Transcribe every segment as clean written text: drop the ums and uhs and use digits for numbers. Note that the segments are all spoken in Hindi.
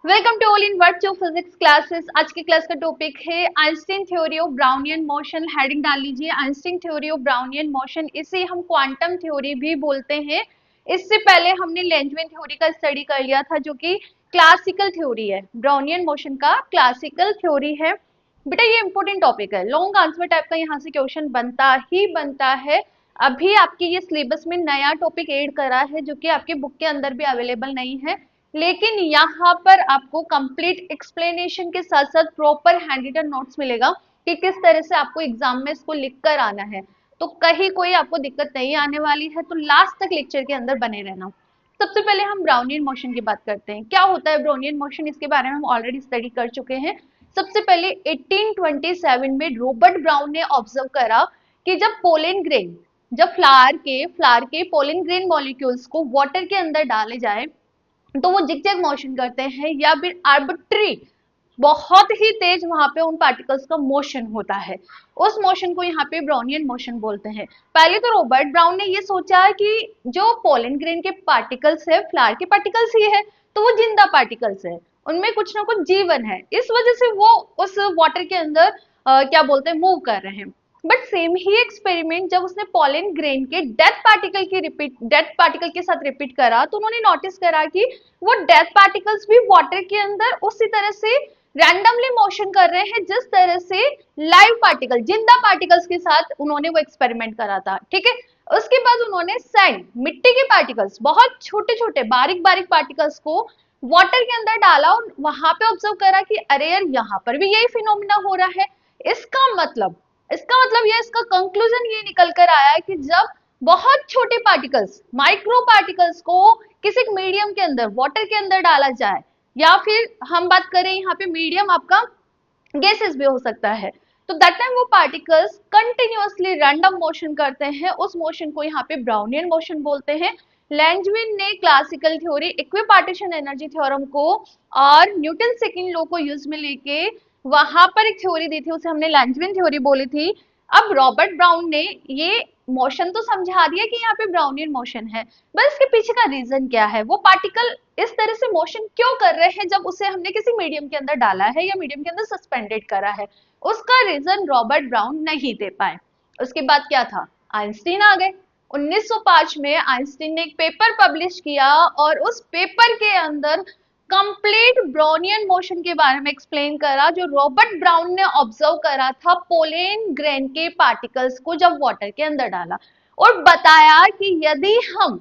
Welcome to all in virtual physics classes. आज की क्लास का टॉपिक है Einstein theory of Brownian motion. Heading डाल लीजिए Einstein theory of Brownian motion. इसे हम क्वांटम थ्योरी भी बोलते हैं। इससे पहले हमने लेंजविन थ्योरी का स्टडी कर लिया था, जो कि क्लासिकल थ्योरी है, ब्राउनियन मोशन का क्लासिकल थ्योरी है। बेटा ये इंपॉर्टेंट टॉपिक है, लॉन्ग आंसर टाइप का यहाँ से क्वेश्चन बनता ही बनता है। अभी आपके ये सिलेबस में नया टॉपिक ऐड करा है, जो कि आपके बुक के अंदर भी अवेलेबल नहीं है, लेकिन यहाँ पर आपको कंप्लीट एक्सप्लेनेशन के साथ साथ प्रॉपर हैंड रिटन नोट्स मिलेगा कि किस तरह से आपको एग्जाम में इसको लिख कर आना है। तो कहीं कोई आपको दिक्कत नहीं आने वाली है, तो लास्ट तक लेक्चर के अंदर बने रहना। सबसे पहले हम ब्राउनियन मोशन की बात करते हैं। क्या होता है ब्राउनियन मोशन, इसके बारे में हम ऑलरेडी स्टडी कर चुके हैं। सबसे पहले 1827 में रॉबर्ट ब्राउन ने ऑब्जर्व करा कि जब पोलन ग्रेन, जब फ्लावर के पोलन ग्रेन मॉलिक्यूल्स को वाटर के अंदर डाले जाए तो वो जिगजैग मोशन करते हैं, या फिर आर्बिट्री बहुत ही तेज वहां पे उन पार्टिकल्स का मोशन होता है। उस मोशन को यहाँ पे ब्राउनियन मोशन बोलते हैं। पहले तो रॉबर्ट ब्राउन ने ये सोचा कि जो पोलन ग्रेन के पार्टिकल्स है, फ्लावर के पार्टिकल्स ही है, तो वो जिंदा पार्टिकल्स है, उनमें कुछ ना कुछ जीवन है, इस वजह से वो उस वाटर के अंदर क्या बोलते हैं, मूव कर रहे हैं। बट सेम ही एक्सपेरिमेंट जब उसने पोलन ग्रेन के डेथ पार्टिकल के साथ रिपीट करा, तो उन्होंने नोटिस करा कि वो डेथ पार्टिकल्स भी वाटर के अंदर उसी तरह से रैंडमली मोशन कर रहे हैं, जिस तरह से लाइव पार्टिकल, जिंदा पार्टिकल्स के साथ उन्होंने वो एक्सपेरिमेंट करा था। ठीक है, उसके बाद उन्होंने सैंड, मिट्टी के पार्टिकल्स, बहुत छोटे छोटे बारीक बारीक पार्टिकल्स को वाटर के अंदर डाला और वहां पे ऑब्जर्व करा कि अरे यार, यहाँ पर भी यही फिनोमिना हो रहा है। इसका मतलब इसका कंक्लूजन ये निकल कर आया कि जब बहुत छोटे पार्टिकल्स, माइक्रो पार्टिकल्स को किसी मीडियम के अंदर, वाटर के अंदर डाला जाए, या फिर हम बात करें यहाँ पे मीडियम आपका गैसेस भी हो सकता है, तो दैट टाइम वो पार्टिकल्स कंटिन्यूअसली रैंडम मोशन करते हैं। उस मोशन को यहाँ पे ब्राउनियन मोशन बोलते हैं। लैंजविन ने classical theory, equipartition energy theorem को और न्यूटन सेकंड लॉ को यूज में लेके वहां पर एक थ्योरी दी थी, उसे हमने लैंजविन थ्योरी बोली थी। अब रॉबर्ट ब्राउन ने ये मोशन तो समझा दिया कि यहाँ पे ब्राउनियन मोशन है, बस इसके पीछे का रीजन क्या है, वो पार्टिकल इस तरह से मोशन क्यों कर रहे हैं जब उसे हमने किसी मीडियम के अंदर डाला है या मीडियम के अंदर सस्पेंडेड करा है, उसका रीजन रॉबर्ट ब्राउन नहीं दे पाए। उसके बाद क्या था, आइंस्टीन आ गए। 1905 में आइंस्टीन ने एक पेपर पब्लिश किया और उस पेपर के अंदर कंप्लीट ब्राउनियन मोशन के बारे में एक्सप्लेन करा, जो रॉबर्ट ब्राउन ने ऑब्जर्व करा था पोलन ग्रेन के पार्टिकल्स को जब वाटर के अंदर डाला, और बताया कि यदि हम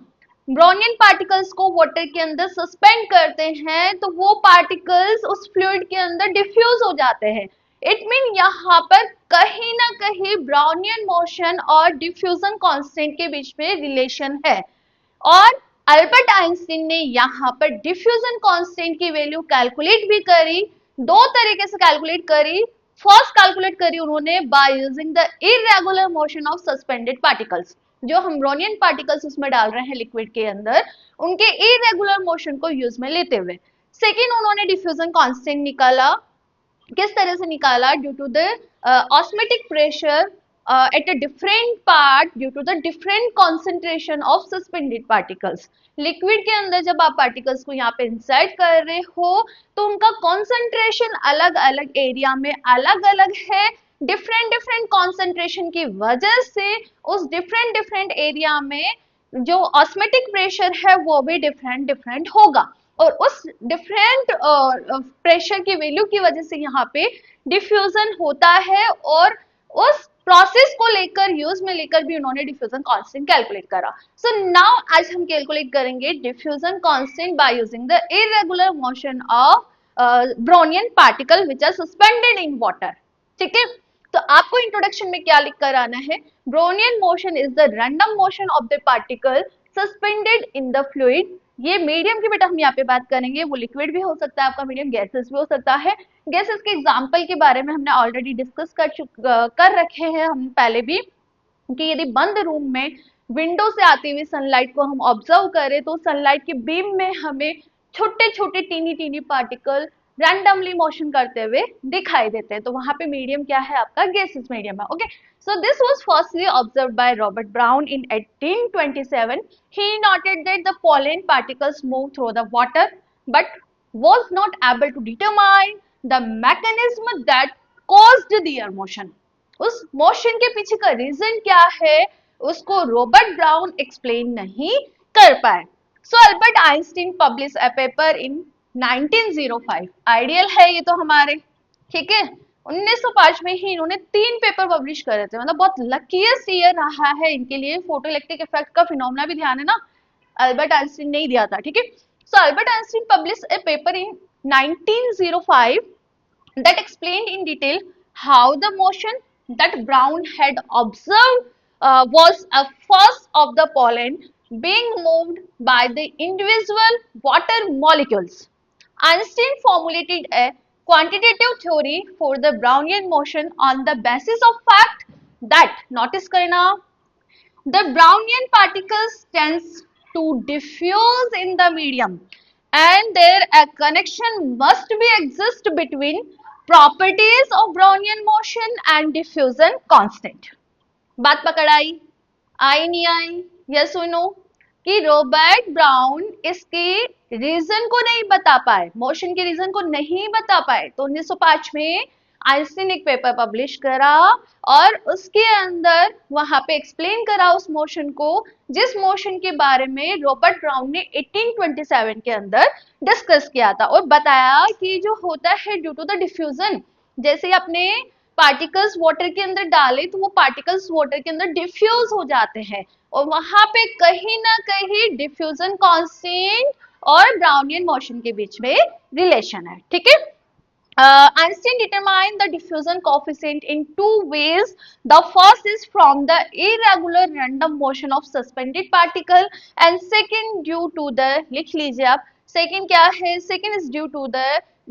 ब्राउनियन पार्टिकल्स को वाटर के अंदर सस्पेंड करते हैं तो वो पार्टिकल्स उस फ्लूइड के अंदर डिफ्यूज हो जाते हैं। इट मीन यहाँ पर कहीं ना कहीं ब्राउनियन मोशन और डिफ्यूजन कांस्टेंट के बीच में रिलेशन है। और अल्बर्ट आइंस्टीन ने यहाँ पर डिफ्यूजन कांस्टेंट की वैल्यू कैलकुलेट भी करी, दो तरीके से कैलकुलेट करी। फर्स्ट कैलकुलेट करी उन्होंने bye using the irregular motion of suspended particles, जो हम ब्रोनियन पार्टिकल्स उसमें डाल रहे हैं लिक्विड के अंदर, उनके इरेगुलर मोशन को यूज में लेते हुए। सेकेंड, उन्होंने डिफ्यूजन कांस्टेंट निकाला। किस तरह से निकाला, due to the osmotic pressure at a different part due to the different concentration of suspended particles। Liquid के अंदर जब आप पार्टिकल्स को यहाँ पे इंसर्ट कर रहे हो तो उनका कॉन्सेंट्रेशन अलग अलग एरिया में अलग अलग है। डिफरेंट डिफरेंट कॉन्सेंट्रेशन की वजह से उस डिफरेंट डिफरेंट एरिया में जो ऑस्मेटिक प्रेशर है वो भी डिफरेंट डिफरेंट होगा, और उस डिफरेंट प्रेशर की वैल्यू की वजह से यहाँ पे डिफ्यूजन होता है, और उस प्रोसेस को लेकर, यूज में लेकर भी उन्होंने डिफ्यूजन कांस्टेंट कैलकुलेट करा। सो नाउ आज हम कैलकुलेट करेंगे diffusion constant by using the irregular motion of Brownian particle which are suspended in water. ठीक है, तो आपको इंट्रोडक्शन में क्या लिख कर आना है, Brownian motion is the random motion of the particle suspended in the fluid. ये मीडियम की बेटा हम यहाँ पे बात करेंगे, वो लिक्विड भी हो सकता है आपका मीडियम, गैसेस भी हो सकता है। गैसेस के एग्जाम्पल के बारे में हमने ऑलरेडी डिस्कस कर रखे हैं हम पहले भी, कि यदि बंद रूम में विंडो से आती हुई सनलाइट को हम ऑब्जर्व करें तो सनलाइट के बीम में हमें छोटे छोटे tiny tiny particle randomly motion करते हुए दिखाई देते हैं, तो वहां पे मीडियम क्या है आपका, गैसेस मीडियम है। Okay, so this was firstly observed by Robert Brown in 1827. He noted that the pollen particles move through the water, but was not able to determine the mechanism that caused their motion. उस मोशन के पीछे का रीजन क्या है उसको रॉबर्ट ब्राउन एक्सप्लेन नहीं कर पाए. So Albert Einstein publish a paper in 1905. Ideal है ये तो हमारे, ठीक है. 1905 में ही इन्होंने 3 पेपर पब्लिश करे थे, मतलब बहुत लकीएस्ट ईयर रहा है इनके लिए. फोटो इलेक्ट्रिक इफेक्ट का फिनोमेना भी ध्यान है ना, अल्बर्ट आइंस्टीन ने ही दिया था, ठीक है. So Albert Einstein publish a paper in 1905 that explained in detail how the motion that Brown had observed was a force of the pollen being moved by the individual water molecules. Einstein formulated a quantitative theory for the Brownian motion on the basis of fact that, notice करना, the Brownian particles tends to diffuse in the medium and there a connection must be exist between properties of Brownian motion and diffusion constant. बात पकड़ आई? आई नहीं आई? यस और नो? कि रॉबर्ट ब्राउन इसके रीजन को नहीं बता पाए, मोशन के रीजन को नहीं बता पाए, तो 1905 में आइंस्टीन एक पेपर पब्लिश करा और उसके अंदर वहां पे एक्सप्लेन करा उस मोशन को, जिस मोशन के बारे में रॉबर्ट ब्राउन ने 1827 के अंदर डिस्कस किया था और बताया कि जो होता है ड्यू टू द डिफ्यूजन, जैसे अपने पार्टिकल्स वाटर के अंदर डाले तो वो पार्टिकल्स वाटर के अंदर डिफ्यूज हो जाते हैं और वहां पे कहीं ना कहीं डिफ्यूजन कांस्टेंट और ब्राउनियन मोशन के बीच में रिलेशन है, ठीक है. Einstein determined the diffusion coefficient in 2 ways. The first is from the irregular random motion of suspended particle and second due to the, लिख लीजिए आप, second क्या है, second is due to the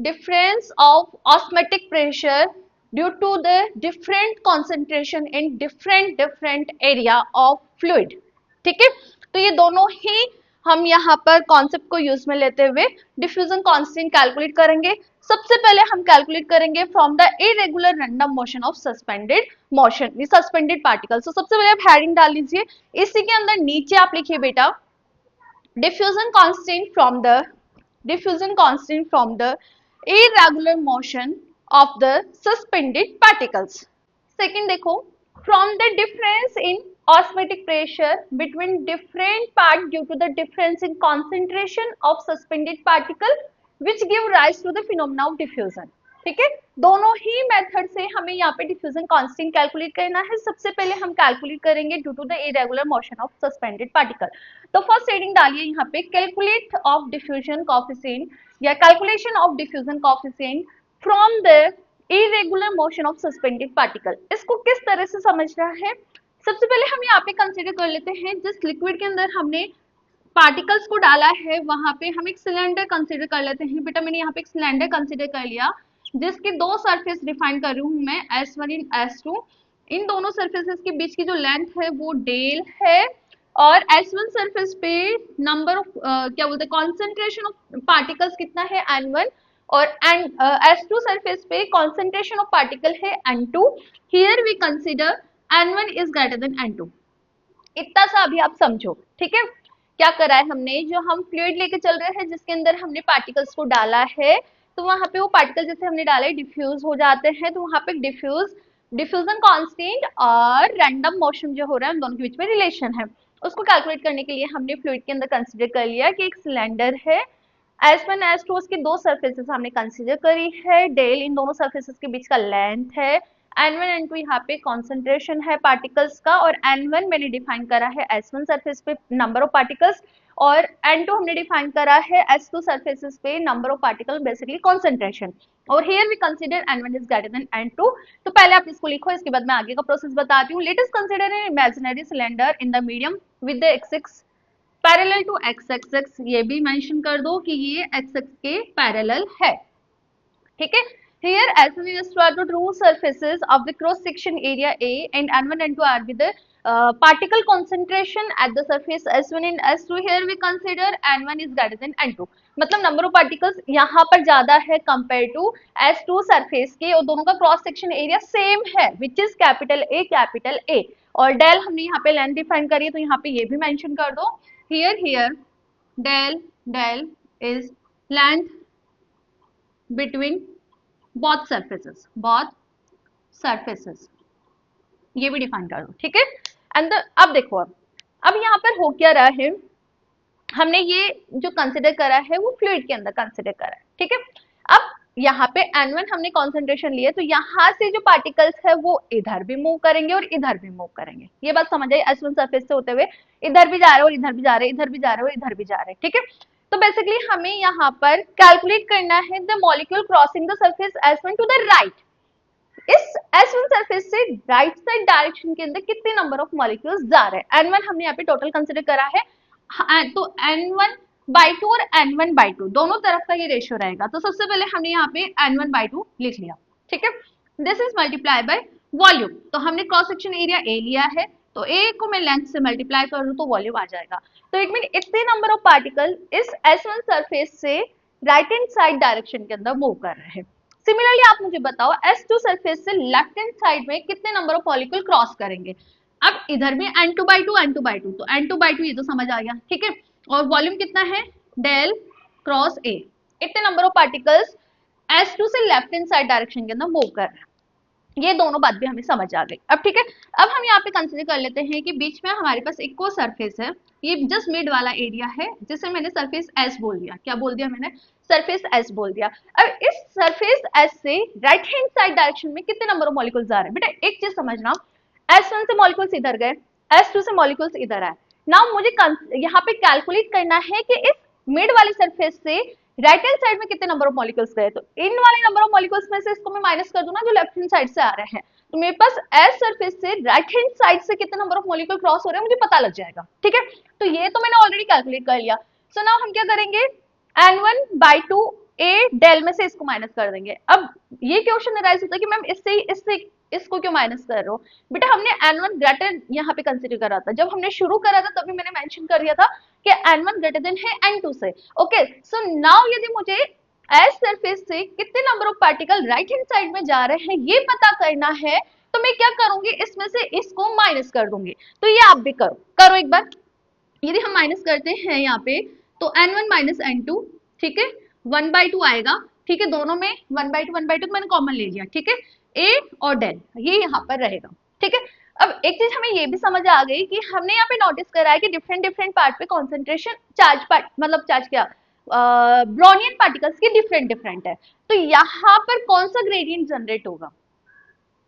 difference of osmotic pressure due to the different concentration in different area of fluid. ठीक है, तो ये दोनों ही हम यहाँ पर कॉन्सेप्ट को यूज में लेते हुए डिफ्यूजन कांस्टेंट कैलकुलेट करेंगे. सबसे पहले हम कैलकुलेट करेंगे from the irregular random motion of suspended motion, suspended particles. तो सबसे पहले आप हेडिंग डाल लीजिए, इसी के अंदर नीचे आप लिखिए बेटा diffusion constant from the irregular motion of the suspended particles. Second देखो, from the difference in osmotic pressure between different part due to the difference in concentration of suspended particle which give rise to the phenomena of diffusion. ठीक है, दोनों ही मेथड से हमें यहाँ पे डिफ्यूजन कांस्टेंट कैलकुलेट करना है. सबसे पहले हम कैलकुलेट करेंगे due to the irregular motion of suspended particle. तो फर्स्ट हेडिंग डालिए यहाँ पे कैलकुलेट ऑफ डिफ्यूजन कोएफिशिएंट या calculation of diffusion coefficient from the irregular motion of suspended particle. इसको किस तरह से समझना है, सबसे पहले हम यहाँ पे कंसीडर कर लेते हैं जिस लिक्विड के अंदर हमने पार्टिकल्स को डाला है वहां पे हम एक सिलेंडर कंसीडर कर लेते हैं. बेटा मैंने यहाँ पे एक सिलेंडर कंसीडर कर लिया जिसके 2 सरफेस डिफाइन कर रही हूँ मैं, S1 इन S2. इन दोनों सरफेसेस के बीच की जो लेंथ है वो डेल है और S1 सरफेस पे नंबर ऑफ क्या बोलते हैं कॉन्सेंट्रेशन ऑफ पार्टिकल्स कितना है N1 और S2 सरफेस पे कॉन्सेंट्रेशन ऑफ पार्टिकल है N2. Here we consider N1 is greater than N2. इतना सा अभी आप समझो, ठीक है. क्या करा है हमने, जो हम फ्लूइड लेके चल रहे हैं जिसके अंदर हमने पार्टिकल्स को डाला है तो वहां पे वो पार्टिकल जैसे हमने डाले डिफ्यूज हो जाते हैं, तो वहां पे डिफ्यूजन कांस्टेंट और रैंडम मोशन जो हो रहा है उन दोनों के बीच में रिलेशन है. उसको कैलकुलेट करने के लिए हमने फ्लूइड के अंदर कंसिडर कर लिया कि एक सिलेंडर है, S1 S2 उसकी 2 सरफेसेस हमने कंसिडर करी है, डेल इन दोनों सरफेसेस के बीच का लेंथ है, N1 N2 यहाँ पे कॉन्सेंट्रेशन है पार्टिकल्स का और N1 मैंने डिफाइन करा है S1 सरफेस पे नंबर ऑफ पार्टिकल्स और N2 हमने डिफाइन करा है S2 सरफेसेस पे number of particle basically concentration. और here we consider N1 is greater than N2. तो पहले आप इसको लिखो, इसके बाद मैं आगे का प्रोसेस बताती हूँ. Let us consider an imaginary cylinder in the medium with the axis parallel to x axis. ये भी मेंशन कर दो कि ये एक्स एक्सिस के पैरेलल है, ठीक है. Here S1 is to the true surfaces of the cross section area A and N1 and N2 are with the particle concentration at the surface S1 and S2. Here we consider N1 is greater than N2. मतलब नंबर ऑफ पार्टिकल्स यहाँ पर ज्यादा है कंपेयर टू S2 सरफेस के और दोनों का क्रॉस सेक्शन एरिया सेम है विच इज कैपिटल A और डेल हमने यहाँ पे लेंथ डिफाइन करी है तो यहाँ पे ये भी मेंशन कर दो. Here del is length between both surfaces, ये भी डिफाइन कर दो, ठीक है। एंड अब देखो, अब यहाँ पर हो क्या रहा है, हमने ये जो कंसिडर करा है वो फ्लूइड के अंदर कंसिडर करा है, ठीक है। अब यहाँ पे N1 हमने कॉन्सेंट्रेशन लिए, तो यहाँ से जो पार्टिकल्स है वो इधर भी मूव करेंगे और इधर भी मूव करेंगे, ये बात समझ आई। S1 सरफेस से होते हुए इधर भी जा रहे हो और इधर भी जा रहे हैं, इधर भी जा रहे हो इधर भी जा रहे हैं, ठीक है। तो बेसिकली हमें यहाँ पर कैलकुलेट करना है the molecule crossing the surface S1 to the right. इस S1 सरफेस से राइट साइड डायरेक्शन के अंदर कितने नंबर ऑफ मॉलिक्यूल्स जा रहे हैं, N1 हमने यहाँ पे टोटल कंसिडर करा है। तो N1/2 और N1/2 दोनों तरफ का ये रेशियो रहेगा। तो सबसे पहले हमने यहाँ पे N1/2 लिख लिया, ठीक है। This is multiply by volume, तो हमने क्रॉस सेक्शन एरिया A लिया है, तो A को मैं लेंथ से मल्टीप्लाई कर दूं तो वॉल्यूम आ जाएगा। तो इट मीन इतने नंबर ऑफ पार्टिकल इस S1 सरफेस से राइट हैंड साइड डायरेक्शन के अंदर मूव कर रहे हैं। सिमिलरली आप मुझे बताओ S2 सरफेस से लेफ्ट हैंड साइड में कितने नंबर ऑफ मॉलिक्यूल क्रॉस करेंगे। अब इधर भी N2/2 तो N2/2 ये तो समझ आ गया, ठीक है। और वॉल्यूम कितना है, डेल क्रॉस A, इतने नंबर ऑफ पार्टिकल्स S2 से लेफ्ट हैंड साइड डायरेक्शन के अंदर मूव कर रहे हैं। ये दोनों बात भी हमें समझ आ गई। अब ठीक है, अब हम यहाँ पे कंसिडर कर लेते हैं कि बीच में हमारे पास एक को सरफेस है, ये जस्ट मिड वाला एरिया है जिसे मैंने सरफेस एस बोल दिया। क्या बोल दिया मैंने, सरफेस एस बोल दिया। अब इस सरफेस एस से राइट हैंड साइड डायरेक्शन में कितने नंबर ऑफ मॉलिक्यूल्स आ रहे हैं। बेटा एक चीज समझना, S1 से मॉलिक्यूल्स इधर गए, S2 से मॉलिक्यूल्स इधर आए। नाउ मुझे यहाँ पे कैलकुलेट करना है कि इस मिड वाली सरफेस से राइट हैंड साइड में कितने नंबर ऑफ मॉलिक्यूल्स गए। तो इन वाले नंबर ऑफ मॉलिक्यूल्स में से इसको मैं माइनस कर दूं ना, जो लेफ्ट हैंड साइड से आ रहे हैं, तो मेरे पास एस सरफेस से राइट हैंड साइड से कितने नंबर ऑफ मॉलिक्यूल क्रॉस हो रहे हैं मुझे पता लग जाएगा, ठीक है। तो ये तो मैंने ऑलरेडी कैलकुलेट कर लिया। सो नाउ हम क्या करेंगे, N1/2 A डेल में से इसको माइनस कर देंगे। अब ये क्वेश्चन अराइज होता है कि मैम इससे इसको क्यों माइनस कर रहे हो। बेटा हमने N1 ग्रेटर यहाँ पे कंसिडर करा था, जब हमने शुरू करा था तभी मैंने मेंशन कर दिया था कि N1 ग्रेटर देन है N2 से। ओके, सो नाउ यदि मुझे एस सरफेस से कितने number of particle right hand side में जा रहे हैं ये पता करना है, तो मैं क्या करूंगी, इसमें से इसको माइनस कर दूंगी। तो ये आप भी करो एक बार। यदि हम माइनस करते हैं यहाँ पे तो N1 माइनस N2, ठीक है, 1/2 आएगा, ठीक है। दोनों में 1/2 तो मैंने कॉमन ले लिया, ठीक है। A और डेल ये यहाँ पर रहेगा, ठीक है। अब एक चीज हमें ये भी समझ आ गई कि हमने यहाँ पे नोटिस करा है कि डिफरेंट डिफरेंट पार्ट पे कॉन्सेंट्रेशन चार्ज पार्ट मतलब चार्ज क्या ब्रोनियन पार्टिकल्स की डिफरेंट डिफरेंट है। तो यहाँ पर कौन सा ग्रेडियंट जनरेट होगा,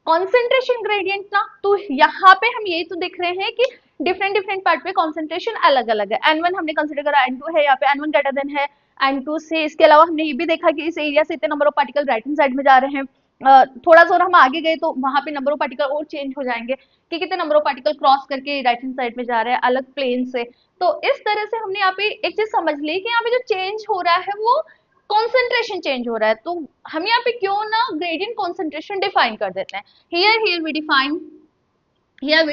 कॉन्सेंट्रेशन ग्रेडियंट ना। तो यहाँ पे हम यही तो देख रहे हैं कि डिफरेंट डिफरेंट पार्ट पे कॉन्सेंट्रेशन अलग अलग है। N1 हमने कंसिडर करा, N2 है, यहाँ पे N1 ग्रेटर देन है N2 से। इसके अलावा हमने ये भी देखा कि इस एरिया से इतने number of particle right hand side में जा रहे हैं। थोड़ा सा और हम आगे गए तो वहां पे नंबर ऑफ पार्टिकल और चेंज हो जाएंगे कि कितने नंबर ऑफ पार्टिकल क्रॉस करके राइट हैंड साइड में जा रहे हैं अलग प्लेन से। तो इस तरह से हमने यहाँ पे एक चीज समझ ली कि यहाँ पे जो चेंज हो रहा है वो कॉन्सेंट्रेशन चेंज हो रहा है। तो हम यहाँ पे क्यों ना ग्रेडियंट कॉन्सेंट्रेशन डिफाइन कर देते हैं। here we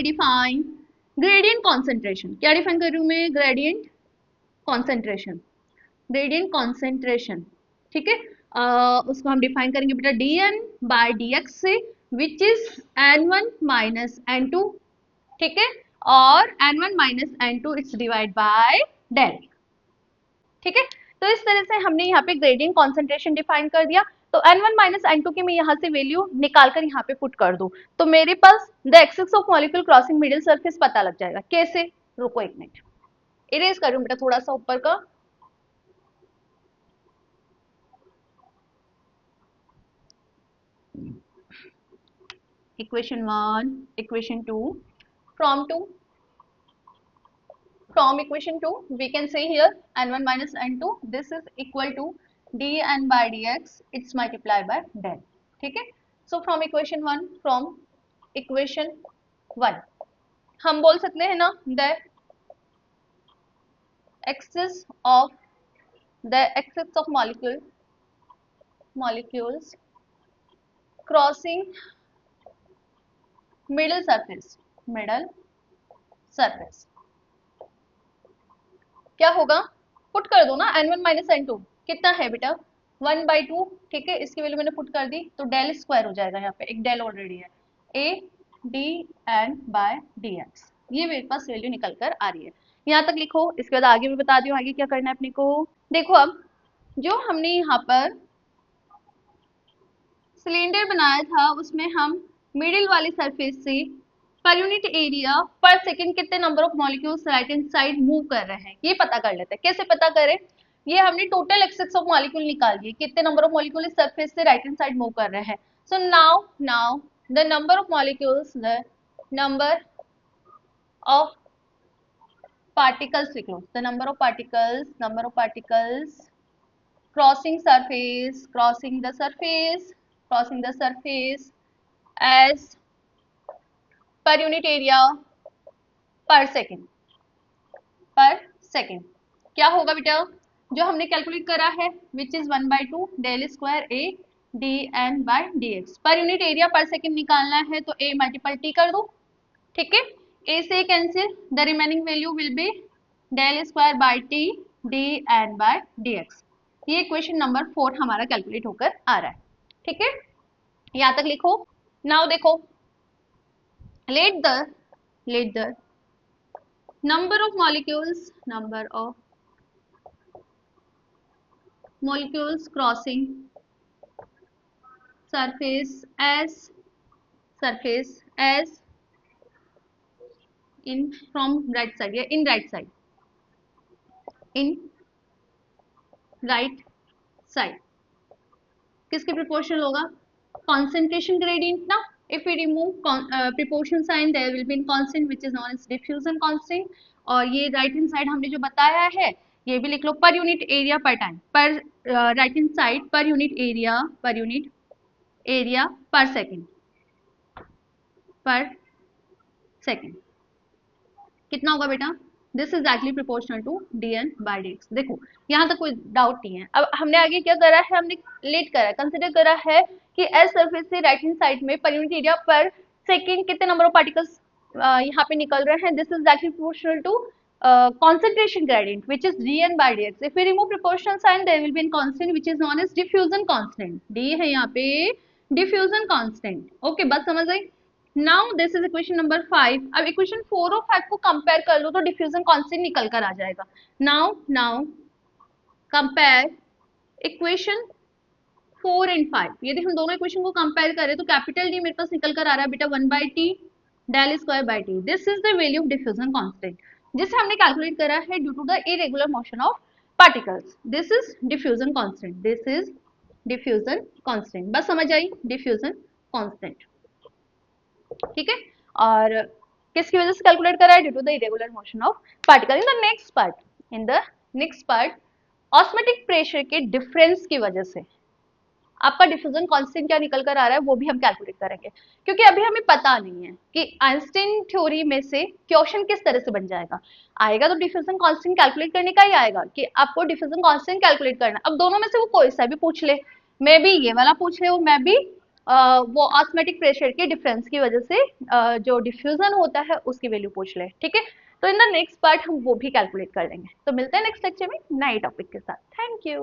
define gradient concentration। क्या डिफाइन कर रही हूँ मैं, gradient concentration, ठीक है। उसको हम डिफाइन करेंगे बेटा dN/dx से, which is N1 minus N2, ठीक है। और N1 minus N2 it's divide by del, ठीक है। तो इस तरह से हमने यहाँ पे ग्रेडियंट कॉन्सेंट्रेशन डिफाइन कर दिया। तो N1 माइनस N2 की मैं यहाँ से वैल्यू निकाल कर यहाँ पे पुट कर दूं तो मेरे पास the excess of molecule crossing middle surface पता लग जाएगा। कैसे, रुको एक मिनट, इरेज कर रही हूँ बेटा थोड़ा सा ऊपर का। Equation 1, equation 2, from equation 2 we can say here N1 minus N2 this is equal to dN by dx it's multiplied by del, ठीक है। so from equation 1 हम बोल सकते हैं ना the axis of molecules crossing middle surface क्या होगा, पुट कर दो ना N1 माइनस N2 कितना है बेटा 1/2, ठीक है। इसकी वैल्यू मैंने पुट कर दी तो डेल स्क्वायर हो जाएगा, यहाँ पे एक डेल ऑलरेडी है, AdN/dx ये मेरे पास वैल्यू निकल कर आ रही है। यहाँ तक लिखो, इसके बाद आगे मैं बता दी हूँ आगे क्या करना है अपने को। देखो अब जो हमने यहाँ पर सिलेंडर बनाया था, उसमें हम मिडिल वाली सरफेस से पर यूनिट एरिया पर सेकंड कितने number of molecules right hand side move कर रहे हैं, ये पता कर लेते हैं। कैसे पता करें? ये हमने टोटल एक्सेस ऑफ मॉलिक्यूल निकाल लिए, कितने नंबर ऑफ मॉलिक्यूल इस सरफेस से राइट हैंड साइड मूव कर रहे हैं। So now the number of molecules, the number of particles लिख लो, the number of particles crossing the surface as per unit area per second क्या होगा बेटा? जो हमने कैलकुलेट करा है which is 1/2 del square a d n by d x. Per unit area per second निकालना है तो ए मल्टीपल टी कर दो, ठीक है। ए से cancel, the remaining value will be del square by t d n by d x. ये क्वेश्चन नंबर 4 हमारा कैलकुलेट होकर आ रहा है, ठीक है। यहां तक लिखो। नाउ देखो, let the number of molecules crossing surface as in from right side या in right side किसके प्रोपोर्शनल होगा? concentration gradient ना। if we remove proportion sign there will be in constant which is known as diffusion constant। और ये राइट हैंड साइड हमने जो बताया है ये भी लिख लो, per unit area per time, पर right hand side per unit area per second कितना होगा बेटा? This is actually proportional to dn by dx। देखो यहाँ तक कोई डाउट नहीं है। अब हमने आगे क्या करा है, हमने लेट करा, कंसिडर करा है कि एस सरफेस से राइट हैंड साइड में per unit area per second कितने नंबर ऑफ पार्टिकल्स यहाँ पे निकल रहे हैं। This is actually proportional to concentration gradient which is dn by dx। if we remove proportional sign there will be in constant which is known as diffusion constant। d है यहाँ पे diffusion constant। ओके बस समझ आई। Now this is equation number 5। अब इक्वेशन 4 और 5 को कंपेयर कर लो तो डिफ्यूजन कांस्टेंट निकल कर आ जाएगा। Now compare equation 4 and 5। यदि हम दोनों इक्वेशन को कंपेयर करें तो कैपिटल डी मेरे पास निकल कर आ रहा है बेटा 1/t del square by t. This is the value of diffusion constant जिसे हमने कैलकुलेट करा है due to the irregular motion of particles. This is diffusion constant. बस समझ आई, डिफ्यूजन कांस्टेंट, ठीक है। और किसकी वजह से कैलकुलेट करा है? Due to the irregular motion of particle. In the next part osmotic pressure के डिफरेंस की वजह से आपका डिफ्यूजन कांस्टेंट क्या निकल कर आ रहा है वो भी हम कैलकुलेट करेंगे, क्योंकि अभी हमें पता नहीं है कि आइंस्टाइन थ्योरी में से क्वेश्चन किस तरह से बन जाएगा। आएगा तो डिफ्यूजन कांस्टेंट कैलकुलेट करने का ही आएगा कि आपको डिफ्यूजन कांस्टेंट कैलकुलेट करना। अब दोनों में से वो कोई सा भी पूछ ले, मैं भी ये वाला पूछ ले, मैं भी वो ऑस्मोटिक प्रेशर के डिफरेंस की वजह से जो डिफ्यूजन होता है उसकी वैल्यू पूछ ले, ठीक है। तो इन द नेक्स्ट पार्ट हम वो भी कैलकुलेट कर लेंगे। तो मिलते हैं नेक्स्ट लेक्चर में नए टॉपिक के साथ। Thank you.